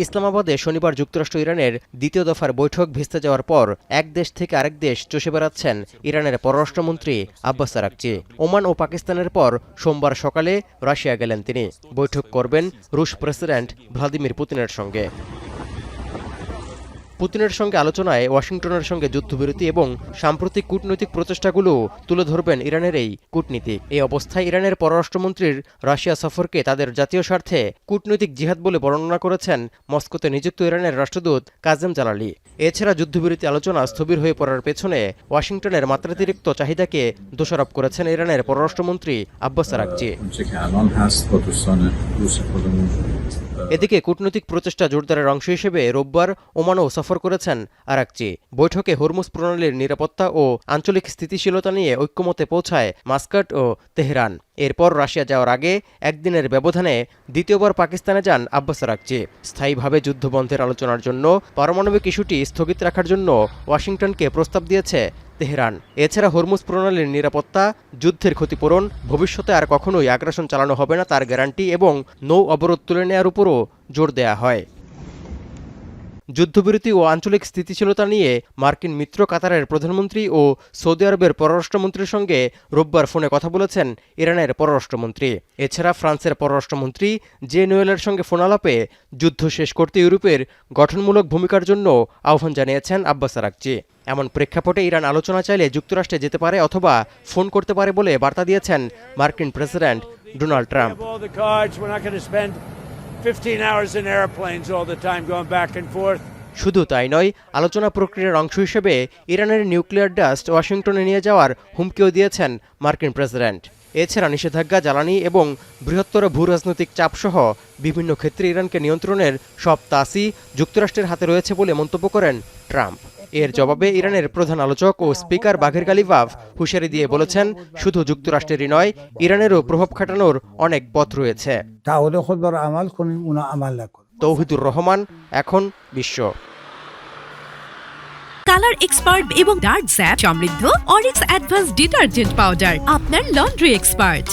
ইসলামাবাদে শনিবার যুক্তরাষ্ট্র ইরানের দ্বিতীয় দফার বৈঠক ভেস্তে যাওয়ার পর এক দেশ থেকে আরেক দেশ চষে বেড়াচ্ছেন ইরানের পররাষ্ট্রমন্ত্রী আব্বাস আরাকচি। ওমান ও পাকিস্তানের পর সোমবার সকালে রাশিয়া গেলেন তিনি। বৈঠক করবেন রুশ প্রেসিডেন্ট ভ্লাদিমির পুতিনের সঙ্গে। পুতিনের সঙ্গে আলোচনায় ওয়াশিংটনের সঙ্গে যুদ্ধবিরতি এবং সাম্প্রতিক কূটনৈতিক প্রচেষ্টাগুলো তুলে ধরবেন ইরানের এই কূটনীতিক। এই অবস্থায় ইরানের পররাষ্ট্রমন্ত্রীর রাশিয়া সফরকে তাদের জাতীয় স্বার্থে কূটনৈতিক জিহাদ বলে বর্ণনা করেছেন মস্কোতে নিযুক্ত ইরানের রাষ্ট্রদূত কাজেম জালালি। এছাড়া যুদ্ধবিরতি আলোচনা স্থবির হয়ে পড়ার পেছনে ওয়াশিংটনের মাত্রাতিরিক্ত চাহিদাকে দোষারোপ করেছেন ইরানের পররাষ্ট্রমন্ত্রী আব্বাস আরাকচি। এদিকে কূটনৈতিক প্রচেষ্টা জোরদারের অংশ হিসেবে রোববার ওমানও সফর করেছেন আরাকচি। বৈঠকে হরমুজ প্রণালীর নিরাপত্তা ও আঞ্চলিক স্থিতিশীলতা নিয়ে ঐক্যমতে পৌঁছায় মাস্কাট ও তেহরান। এরপর রাশিয়া যাওয়ার আগে একদিনের ব্যবধানে দ্বিতীয়বার পাকিস্তানে যান আব্বাস আরাকচি। স্থায়ীভাবে যুদ্ধবন্ধের আলোচনার জন্য পারমাণবিক ইস্যুটি স্থগিত রাখার জন্য ওয়াশিংটনকে প্রস্তাব দিয়েছে তেহরান। এছাড়া হরমুজ প্রণালীর নিরাপত্তা, যুদ্ধের ক্ষতিপূরণ, ভবিষ্যতে আর কখনোই আগ্রাসন চালানো হবে না তার গ্যারান্টি এবং নৌ অবরোধ তুলে নেওয়ার উপরও জোর দেয়া হয়। যুদ্ধবিরতি ও আঞ্চলিক স্থিতিশীলতা নিয়ে মার্কিন মিত্র কাতারের প্রধানমন্ত্রী ও সৌদি আরবের পররাষ্ট্রমন্ত্রীর সঙ্গে রোববার ফোনে কথা বলেছেন ইরানের পররাষ্ট্রমন্ত্রী। এছাড়া ফ্রান্সের পররাষ্ট্রমন্ত্রী জে নোয়েলের সঙ্গে ফোনালাপে যুদ্ধ শেষ করতে ইউরোপের গঠনমূলক ভূমিকার জন্য আহ্বান জানিয়েছেন আব্বাস আরাকচি। এমন প্রেক্ষাপটে ইরান আলোচনা চাইলে যুক্তরাষ্ট্রে যেতে পারে অথবা ফোন করতে পারে বলে বার্তা দিয়েছেন মার্কিন president Donald Trump. 15 hours in airplanes all the time going back and forth. শুধু তাই নয়, আলোচনা প্রক্রিয়ার অংশ হিসেবে ইরানের নিউক্লিয়ার ডাস্ট ওয়াশিংটনে নিয়ে যাওয়ার হুমকিও দিয়েছেন মার্কিন প্রেসিডেন্ট। এছাড়া নিষেধাজ্ঞা, জ্বালানি এবং বৃহত্তর ভূরাজনৈতিক চাপসহ বিভিন্ন ক্ষেত্রে ইরানকে নিয়ন্ত্রণের সব তাসই যুক্তরাষ্ট্রের হাতে রয়েছে বলে মন্তব্য করেন ট্রাম্প। এর জবাবে ইরানের প্রধান আলোচক ও স্পিকার বাঘের গালিবাফ হুঁশিয়ারি দিয়ে বলেছেন, শুধু যুক্তরাষ্ট্রেরই নয়, ইরানেরও প্রভাব খাটানোর অনেক পথ রয়েছে। তৌহিদুর রহমান, এখন বিশ্ব। কালার এক্সপার্ট এবং ডার্ক স্যাপ সমৃদ্ধ অরিক্স অ্যাডভান্স ডিটারজেন্ট পাউডার, আপনার লন্ড্রি এক্সপার্ট।